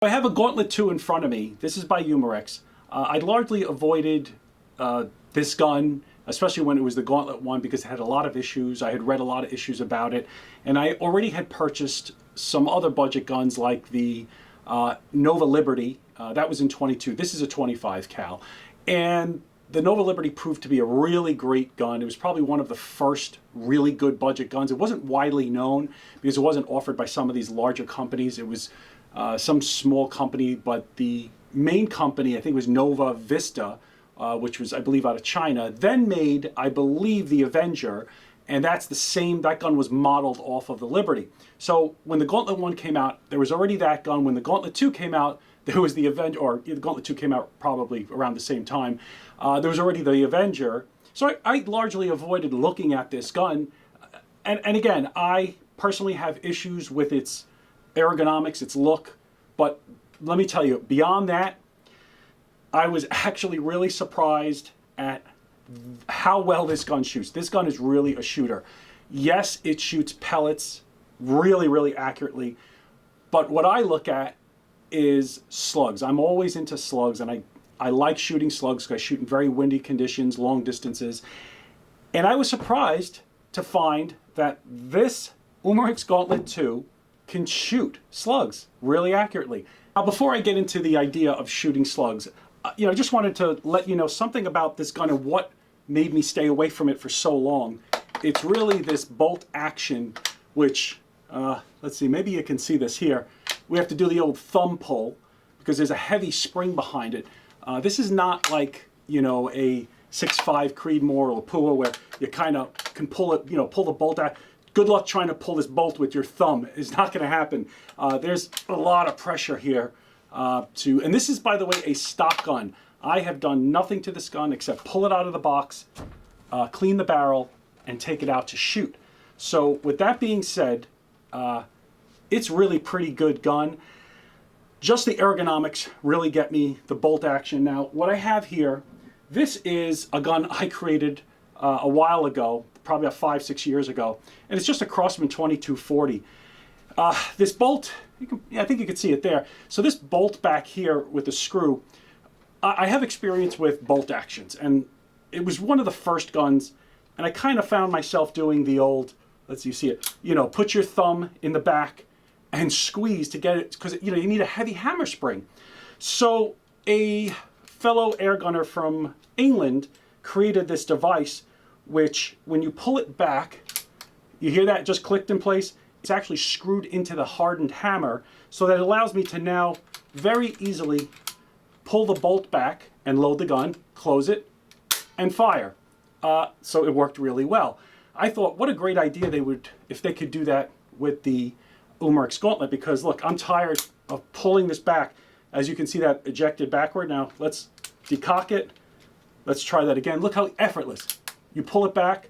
I have a Gauntlet 2 in front of me. This is by UMAREX. I largely avoided this gun, especially when it was the Gauntlet 1, because it had a lot of issues. I had read a lot of issues about it, and I already had purchased some other budget guns like the Nova Liberty. That was in 22. This is a 25 cal. And the Nova Liberty proved to be a really great gun. It was probably one of the first really good budget guns. It wasn't widely known because it wasn't offered by some of these larger companies. It was some small company, but the main company, I think, was Nova Vista, which was, I believe, out of China, then made, I believe, the Avenger, and that's the same, that gun was modeled off of the Liberty. So when the Gauntlet 1 came out, there was already that gun. When the Gauntlet 2 came out, there was the Avenger, or the Gauntlet 2 came out probably around the same time. There was already the Avenger. So I largely avoided looking at this gun. And again, I personally have issues with its ergonomics, its look, but let me tell you, beyond that, I was actually really surprised at how well this gun shoots. This gun is really a shooter. Yes, it shoots pellets really, really accurately, but what I look at is slugs. I'm always into slugs, and I like shooting slugs because I shoot in very windy conditions, long distances, and I was surprised to find that this UMAREX Gauntlet 2 can shoot slugs really accurately. Now, before I get into the idea of shooting slugs, I just wanted to let you know something about this gun and what made me stay away from it for so long. It's really this bolt action, which, let's see, maybe you can see this here. We have to do the old thumb pull because there's a heavy spring behind it. This is not like, a 6.5 Creedmoor or Lapua where you kind of can pull it, pull the bolt out. Good luck trying to pull this bolt with your thumb. It's not going to happen. There's a lot of pressure here and this is, by the way, a stock gun. I have done nothing to this gun except pull it out of the box, clean the barrel, and take it out to shoot. So with that being said, it's really pretty good gun. Just the ergonomics really get me, the bolt action. Now, what I have here, this is a gun I created a while ago, probably about 5-6 years ago, and it's just a Crosman 2240. This bolt, I think you can see it there. So this bolt back here with the screw, I have experience with bolt actions, and it was one of the first guns, and I kind of found myself doing the old, let's see, you see it, put your thumb in the back and squeeze to get it, because you need a heavy hammer spring. So a fellow air gunner from England created this device which, when you pull it back, you hear that just clicked in place. It's actually screwed into the hardened hammer, so that it allows me to now very easily pull the bolt back and load the gun, close it, and fire. So it worked really well. I thought, what a great idea if they could do that with the UMAREX Gauntlet, because look, I'm tired of pulling this back. As you can see, that ejected backward. Now let's decock it. Let's try that again. Look how effortless. You pull it back,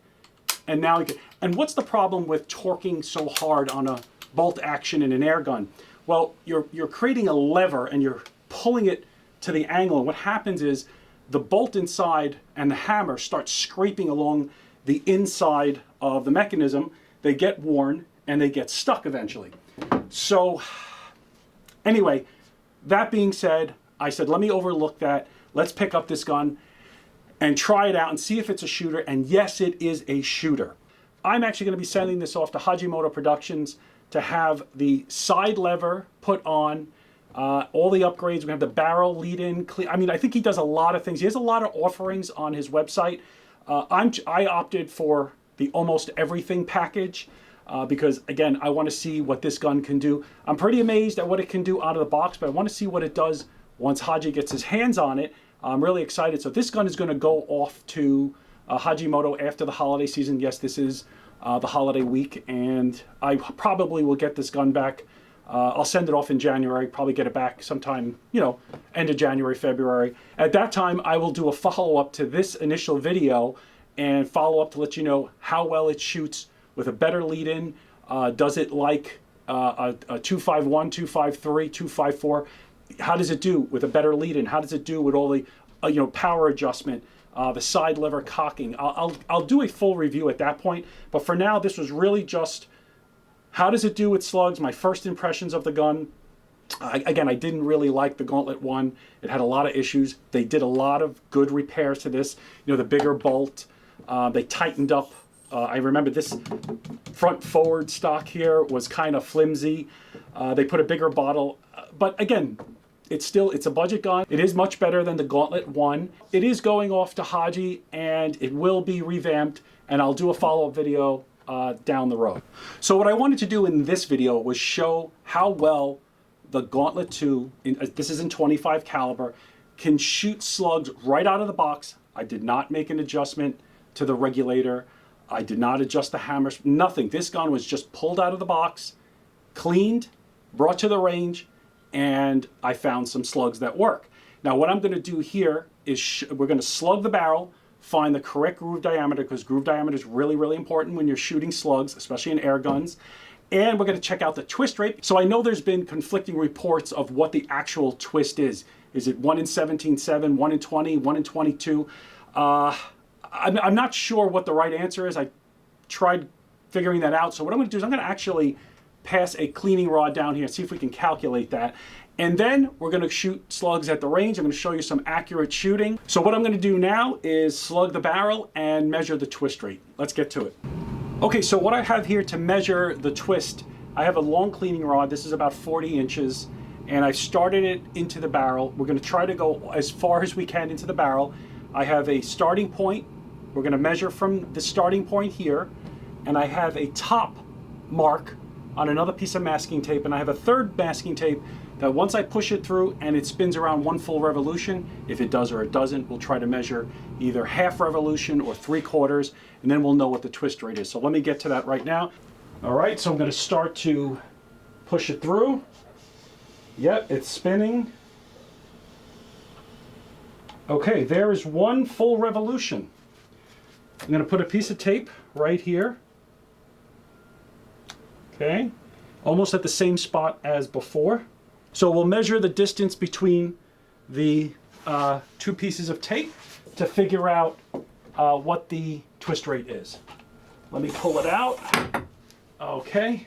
and now you can. And what's the problem with torquing so hard on a bolt action in an air gun? Well, you're creating a lever and you're pulling it to the angle, and what happens is the bolt inside and the hammer start scraping along the inside of the mechanism. They get worn and they get stuck eventually. So anyway, that being said, I said, let me overlook that. Let's pick up this gun and try it out and see if it's a shooter, and yes, it is a shooter. I'm actually going to be sending this off to Hajimoto Productions to have the side lever put on, all the upgrades. We have the barrel lead-in. I think he does a lot of things. He has a lot of offerings on his website. I opted for the almost everything package because, again, I want to see what this gun can do. I'm pretty amazed at what it can do out of the box, but I want to see what it does once Haji gets his hands on it. I'm really excited. So this gun is going to go off to Hajimoto after the holiday season. Yes, this is the holiday week, and I probably will get this gun back. I'll send it off in January, probably get it back sometime, end of January, February. At that time, I will do a follow-up to this initial video and follow up to let you know how well it shoots with a better lead-in. Does it like a 251, 253, 254? How does it do with a better lead-in? How does it do with all the power adjustment, the side lever cocking? I'll do a full review at that point. But for now, this was really just how does it do with slugs, my first impressions of the gun, Again, I didn't really like the Guantlet one. It had a lot of issues. They did a lot of good repairs to this. You know, the bigger bolt, they tightened up. I remember this front forward stock here was kind of flimsy. They put a bigger bottle, but again, it's a budget gun. It is much better than the Guantlet one. It is going off to Haji, and it will be revamped, and I'll do a follow-up video down the road. So what I wanted to do in this video was show how well the Guantlet 2, this is in 25 caliber, can shoot slugs right out of the box. I did not make an adjustment to the regulator. I did not adjust the hammers, nothing. This gun was just pulled out of the box, cleaned, brought to the range, and I found some slugs that work. Now what I'm going to do here is we're going to slug the barrel, find the correct groove diameter, because groove diameter is really, really important when you're shooting slugs, especially in air guns. And we're going to check out the twist rate. So I know there's been conflicting reports of what the actual twist is. Is it 1 in 17.7, 1 in 20, 1 in 22? I'm not sure what the right answer is. I tried figuring that out. So what I'm going to do is I'm going to actually pass a cleaning rod down here, see if we can calculate that. And then we're going to shoot slugs at the range. I'm going to show you some accurate shooting. So what I'm going to do now is slug the barrel and measure the twist rate. Let's get to it. Okay, so what I have here to measure the twist, I have a long cleaning rod. This is about 40 inches, and I've started it into the barrel. We're going to try to go as far as we can into the barrel. I have a starting point. We're going to measure from the starting point here, and I have a top mark on another piece of masking tape, and I have a third masking tape that once I push it through and it spins around 1 full revolution, if it does or it doesn't, we'll try to measure either half revolution or 3/4, and then we'll know what the twist rate is. So let me get to that right now. All right, so I'm going to start to push it through. Yep, it's spinning. Okay, there is 1 full revolution. I'm going to put a piece of tape right here. Okay, almost at the same spot as before. So we'll measure the distance between the 2 pieces of tape to figure out what the twist rate is. Let me pull it out. Okay.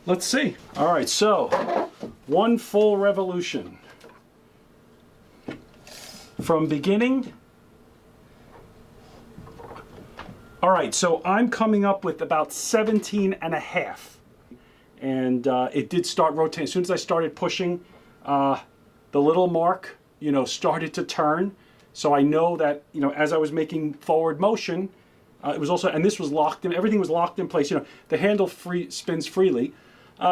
Let's see. All right, so 1 full revolution. From beginning. All right, so I'm coming up with about 17.5. And it did start rotating. As soon as I started pushing, the little mark, you know, started to turn. So I know that, you know, as I was making forward motion, it was also, and this was locked in, everything was locked in place. You know, the handle spins freely.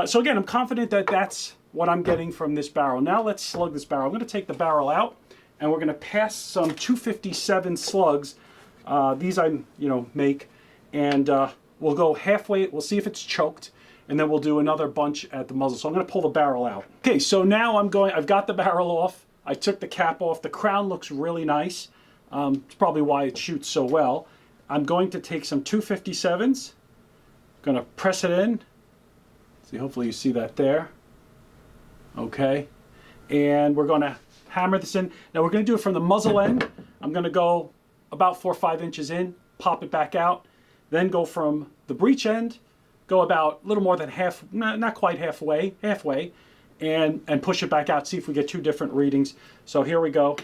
So again, I'm confident that that's what I'm getting from this barrel. Now let's slug this barrel. I'm going to take the barrel out, and we're going to pass some 257 slugs. These I, you know, make, and we'll go halfway. We'll see if it's choked, and then we'll do another bunch at the muzzle. So I'm going to pull the barrel out. Okay, so now I've got the barrel off. I took the cap off. The crown looks really nice. It's probably why it shoots so well. I'm going to take some 257s. Going to press it in. See, hopefully you see that there. Okay, and we're going to hammer this in. Now we're going to do it from the muzzle end. I'm going to go about 4 or 5 inches in, pop it back out, then go from the breech end, go about a little more than half, not quite halfway, and push it back out, see if we get 2 different readings. So here we go.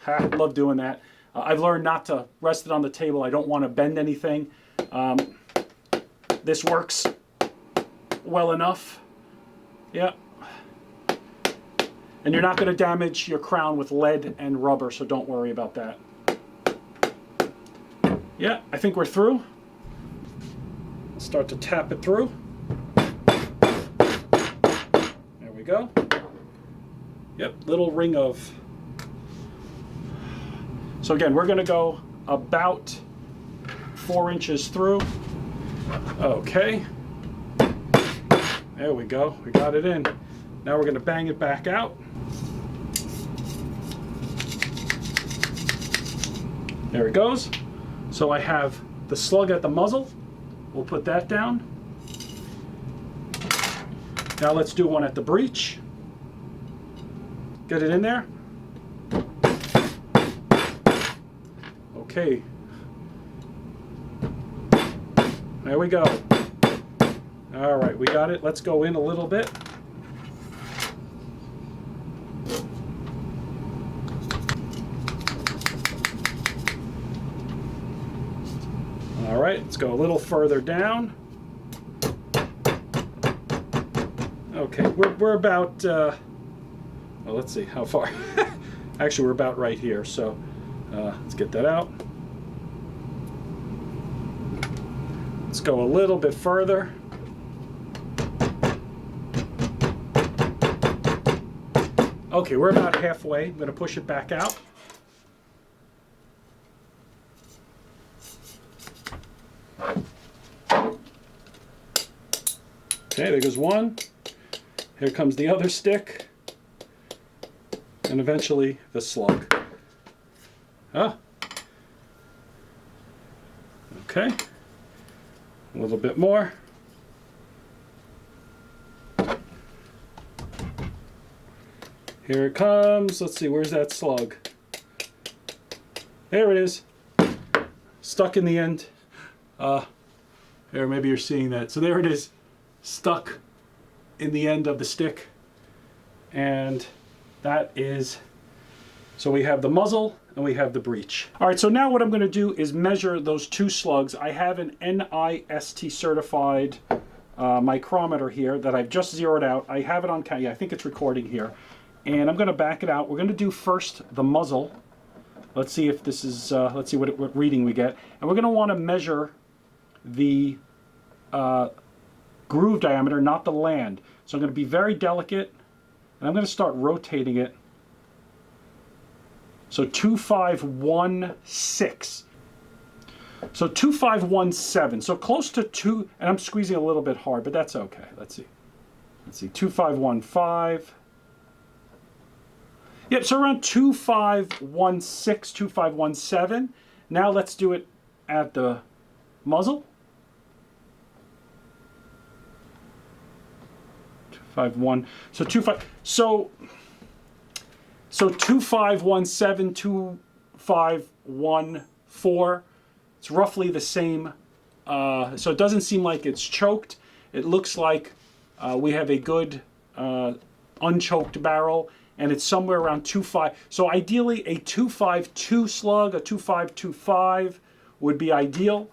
Love doing that. I've learned not to rest it on the table. I don't want to bend anything. This works well enough. Yeah. And you're not going to damage your crown with lead and rubber, so don't worry about that. Yeah, I think we're through. Start to tap it through. There we go. Yep, little ring of... So again, we're going to go about 4 inches through. Okay. There we go. We got it in. Now we're going to bang it back out. There it goes. So I have the slug at the muzzle. We'll put that down. Now let's do one at the breech. Get it in there. Okay. There we go. All right, we got it. Let's go in a little bit. All right, let's go a little further down. Okay, we're about, well, let's see, how far? Actually, we're about right here, so let's get that out. Let's go a little bit further. Okay, we're about halfway. I'm going to push it back out. Okay, there goes one. Here comes the other stick. And eventually the slug. Ah. Okay. A little bit more. Here it comes. Let's see, where's that slug? There it is. Stuck in the end. There, maybe you're seeing that. So there it is, stuck in the end of the stick. And that is, so we have the muzzle and we have the breech. All right, so now what I'm going to do is measure those two slugs. I have an NIST certified micrometer here that I've just zeroed out. I have it on count. Yeah, I think it's recording here. And I'm going to back it out. We're going to do first the muzzle. Let's see if this is, let's see what reading we get. And we're going to want to measure the groove diameter, not the land. So I'm going to be very delicate, and I'm going to start rotating it. So 2516. So 2517. So close to 2, and I'm squeezing a little bit hard, but that's okay. Let's see. Let's see. 2515. Yep, so around 2516, 2517. Now let's do it at the muzzle. 251. So 25. So 2517, 2514. It's roughly the same. So it doesn't seem like it's choked. It looks like we have a good unchoked barrel. And it's somewhere around 2.5. So ideally, a 2.52 slug, a 2.525 would be ideal.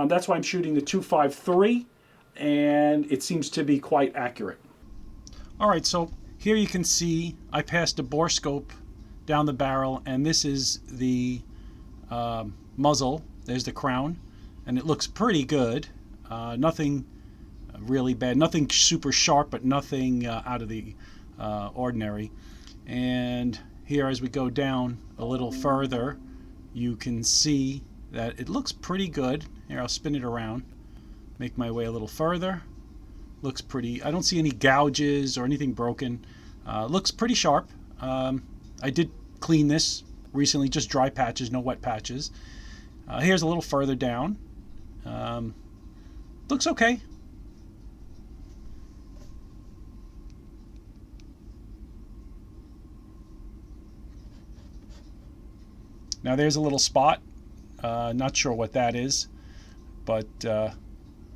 That's why I'm shooting the 2.53, and it seems to be quite accurate. All right, so here you can see I passed a Borescope down the barrel, and this is the muzzle. There's the crown, and it looks pretty good. Nothing really bad, nothing super sharp, but nothing out of the ordinary. And here, as we go down a little further, you can see that it looks pretty good. Here, I'll spin it around, make my way a little further. Looks pretty. I don't see any gouges or anything broken. Looks pretty sharp. I did clean this recently, just dry patches, no wet patches. Here's a little further down. Looks okay. Now there's a little spot, not sure what that is, but I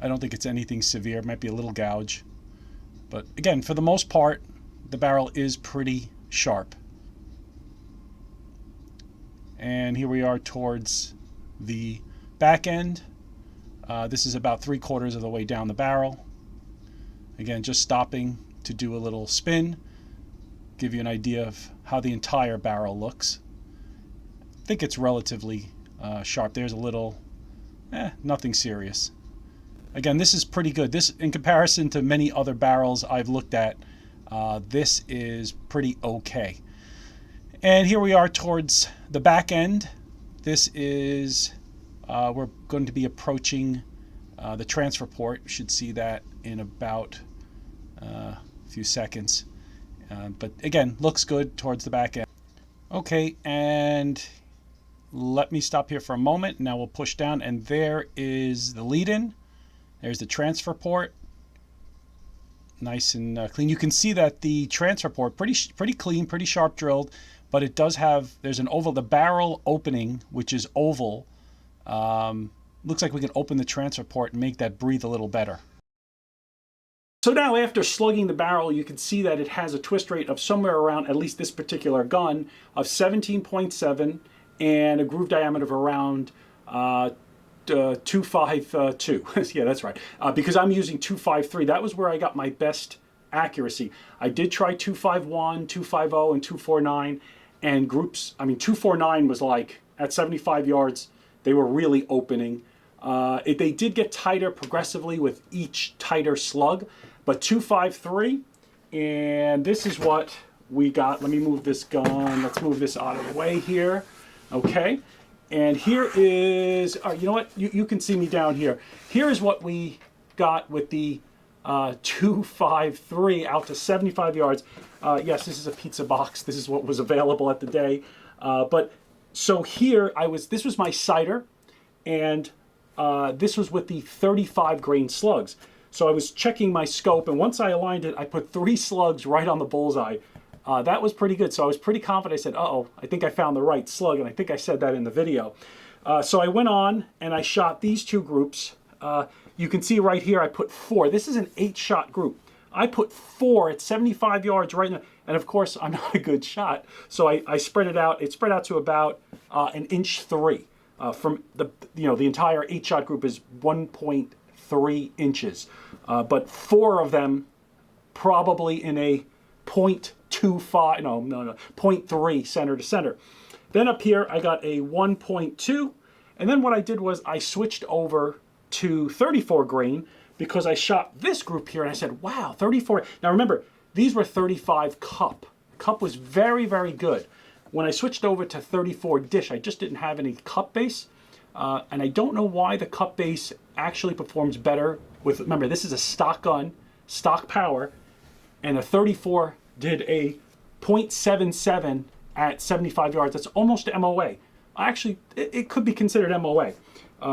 don't think it's anything severe. It might be a little gouge. But again, for the most part, the barrel is pretty sharp. And here we are towards the back end. This is about 3/4 of the way down the barrel. Again, just stopping to do a little spin, give you an idea of how the entire barrel looks. I think it's relatively sharp. There's a little, nothing serious. Again, this is pretty good. This, in comparison to many other barrels I've looked at, this is pretty okay. And here we are towards the back end. This is, we're going to be approaching the transfer port. You should see that in about a few seconds. But again, looks good towards the back end. Okay, and let me stop here for a moment. Now we'll push down, and there is the lead-in. There's the transfer port. Nice and clean. You can see that the transfer port, pretty clean, pretty sharp drilled, but it does have, there's an oval, the barrel opening, which is oval. Looks like we can open the transfer port and make that breathe a little better. So now after slugging the barrel, you can see that it has a twist rate of somewhere around, at least this particular gun, of 17.7 and a groove diameter of around 252. Yeah, that's right. Because I'm using 253. That was where I got my best accuracy. I did try 251, 250, and 249, and groups, I mean, 249 was like, at 75 yards, they were really opening. They did get tighter progressively with each tighter slug, but 253, and this is what we got. Let me move this gun. Let's move this out of the way here. Okay, and here is, you know what? You can see me down here. Here is what we got with the 253 out to 75 yards. Yes, this is a pizza box. This is what was available at the day. But so here this was my sighter, and this was with the 35 grain slugs. So I was checking my scope, and once I aligned it, I put 3 slugs right on the bullseye. That was pretty good. So I was pretty confident. I said, uh-oh, I think I found the right slug, and I think I said that in the video. So I went on, and I shot these 2 groups. You can see right here, I put 4. This is an 8-shot group. I put 4 at 75 yards right now. And of course, I'm not a good shot. So I spread it out. It spread out to about 1.3 inches. From the entire 8-shot group is 1.3 inches. But 4 of them probably in a 0.25, no, 0.3 center to center. Then up here, I got a 1.2. And then what I did was I switched over to 34 grain because I shot this group here and I said, wow, 34. Now remember, these were 35 cup. Cup was very, very good. When I switched over to 34 dish, I just didn't have any cup base. And I don't know why the cup base actually performs better with, remember, this is a stock gun, stock power, and a 34 did a 0.77 at 75 yards. That's almost MOA. Actually, it could be considered MOA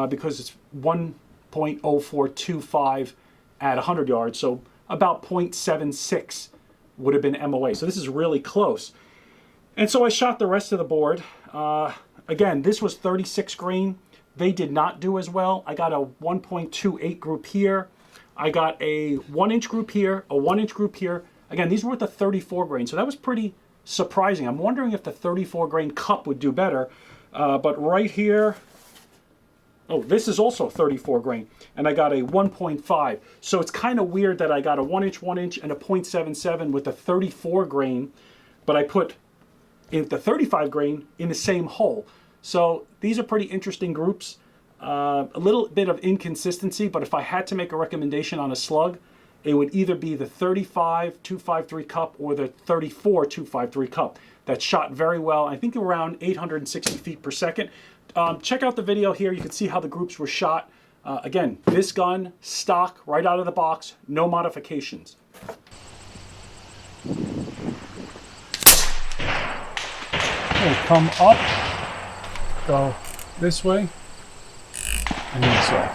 because it's 1.0425 at 100 yards. So about 0.76 would have been MOA. So this is really close. And so I shot the rest of the board. Again, this was 36 grain. They did not do as well. I got a 1.28 group here. I got a 1-inch group here, a 1-inch group here. Again, these were with the 34 grain, so that was pretty surprising. I'm wondering if the 34 grain cup would do better. But right here, oh, this is also 34 grain, and I got a 1.5. So it's kind of weird that I got a 1-inch, 1-inch, and a 0.77 with the 34 grain, but I put in the 35 grain in the same hole. So these are pretty interesting groups. A little bit of inconsistency, but if I had to make a recommendation on a slug, it would either be the 35 253 cup or the 34 253 cup. That shot very well. I think around 860 feet per second. Check out the video here. You can see how the groups were shot. Again, this gun, stock, right out of the box, no modifications. We'll come up, go this way, and this way.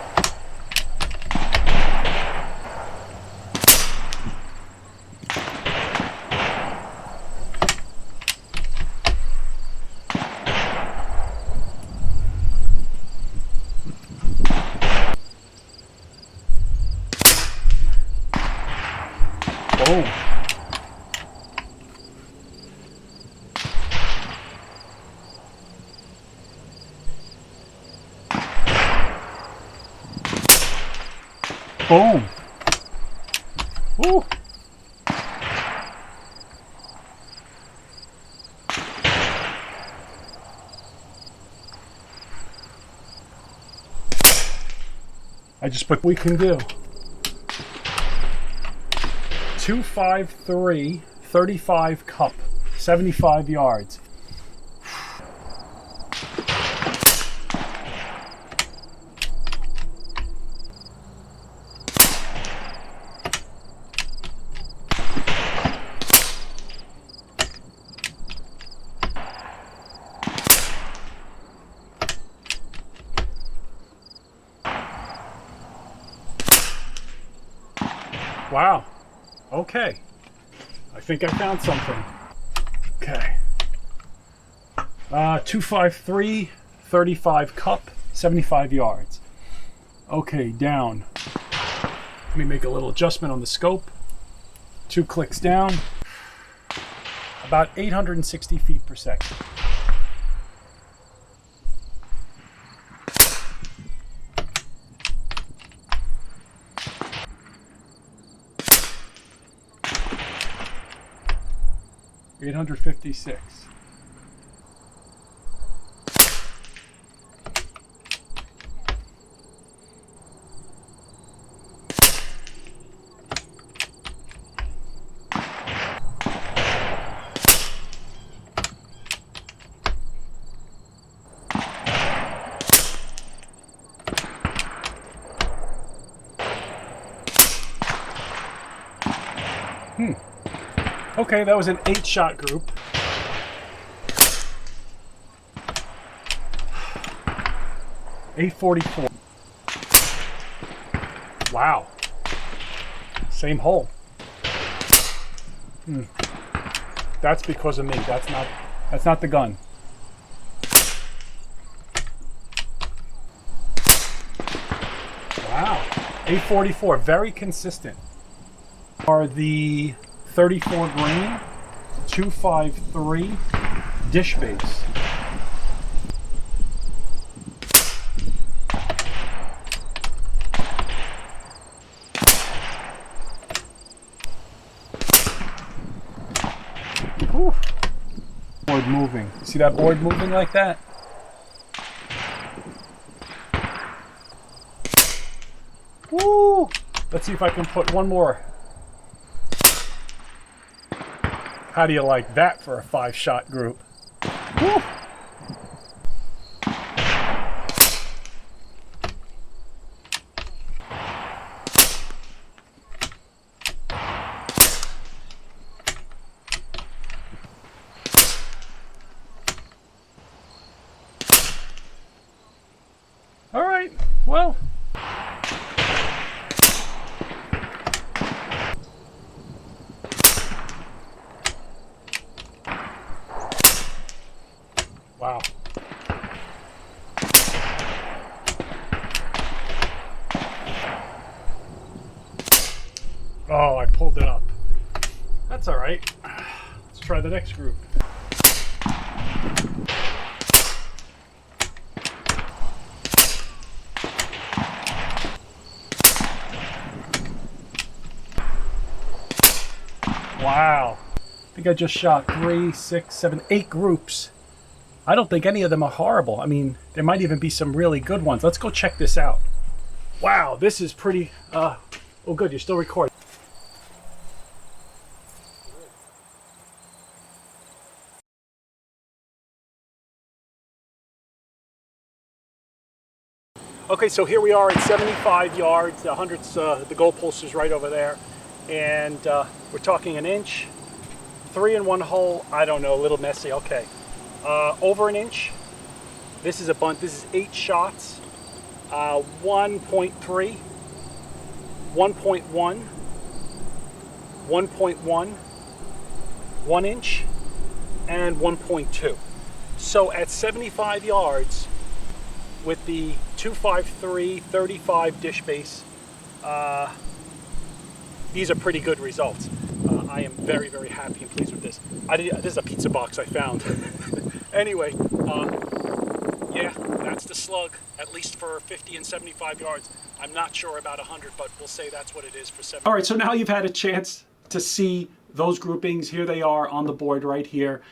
Oh. Boom. Woo. I just put what we can do. 253, 35 cup, 75 yards. Wow. Okay. I think I found something. Okay. 253, 35 cup, 75 yards. Okay, down. me make a little adjustment on the scope. 2 clicks down. About 860 feet per second. $856. Okay, that was an 8-shot group. $844. Wow. Same hole. That's because of me. That's not the gun. Wow. 844, very consistent. Are the 34 grain 253 dish base. Whew. Board moving. See that board moving like that? Woo! Let's see if I can put one more. How do you like that for a 5-shot group? Woo! All right, well. Wow. Oh, I pulled it up. That's all right. Let's try the next group. Wow. I think I just shot 3, 6, 7, 8 groups. I don't think any of them are horrible. I mean, there might even be some really good ones. Let's go check this out. Wow, this is pretty, oh good, you're still recording. Okay, so here we are at 75 yards. The hundreds, the goalpost is right over there. And we're talking an inch, 3 in 1 hole. I don't know, a little messy, okay. Over an inch. This is a bunt. This is 8 shots. 1.3, 1.1, 1.1, 1 inch, and 1.2. So at 75 yards with the 253 35 dish base, these are pretty good results. I am very, very happy and pleased with this. This is a pizza box I found. Anyway, yeah, that's the slug, at least for 50 and 75 yards. I'm not sure about 100, but we'll say that's what it is for 70. All right, so now you've had a chance to see those groupings. Here they are on the board right here.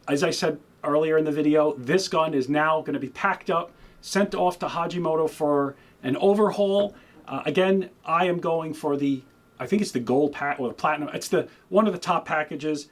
As I said earlier in the video, this gun is now going to be packed up, sent off to Hajimoto for an overhaul. Again, I am going for the, I think it's the gold pack or the platinum. It's the one of the top packages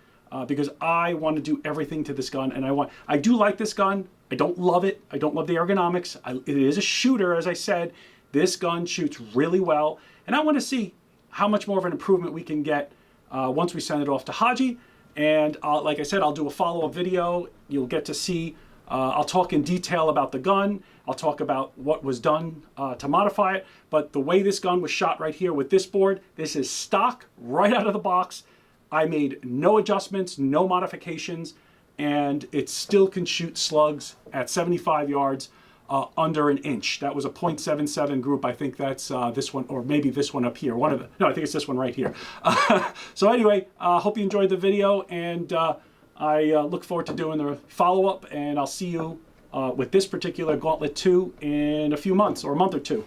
because I want to do everything to this gun, and I do like this gun. I don't love it. I don't love the ergonomics. It is a shooter, as I said. This gun shoots really well, and I want to see how much more of an improvement we can get once we send it off to Haji. And like I said, I'll do a follow-up video. You'll get to see. I'll talk in detail about the gun. I'll talk about what was done to modify it. But the way this gun was shot right here with this board, this is stock right out of the box. I made no adjustments, no modifications, and it still can shoot slugs at 75 yards. under an inch. That was a 0.77 group. I think that's this one, or maybe this one up here. One of the, no, I think it's this one right here. So anyway, hope you enjoyed the video, and I look forward to doing the follow-up, and I'll see you with this particular Guantlet 2 in a few months, or a month or two.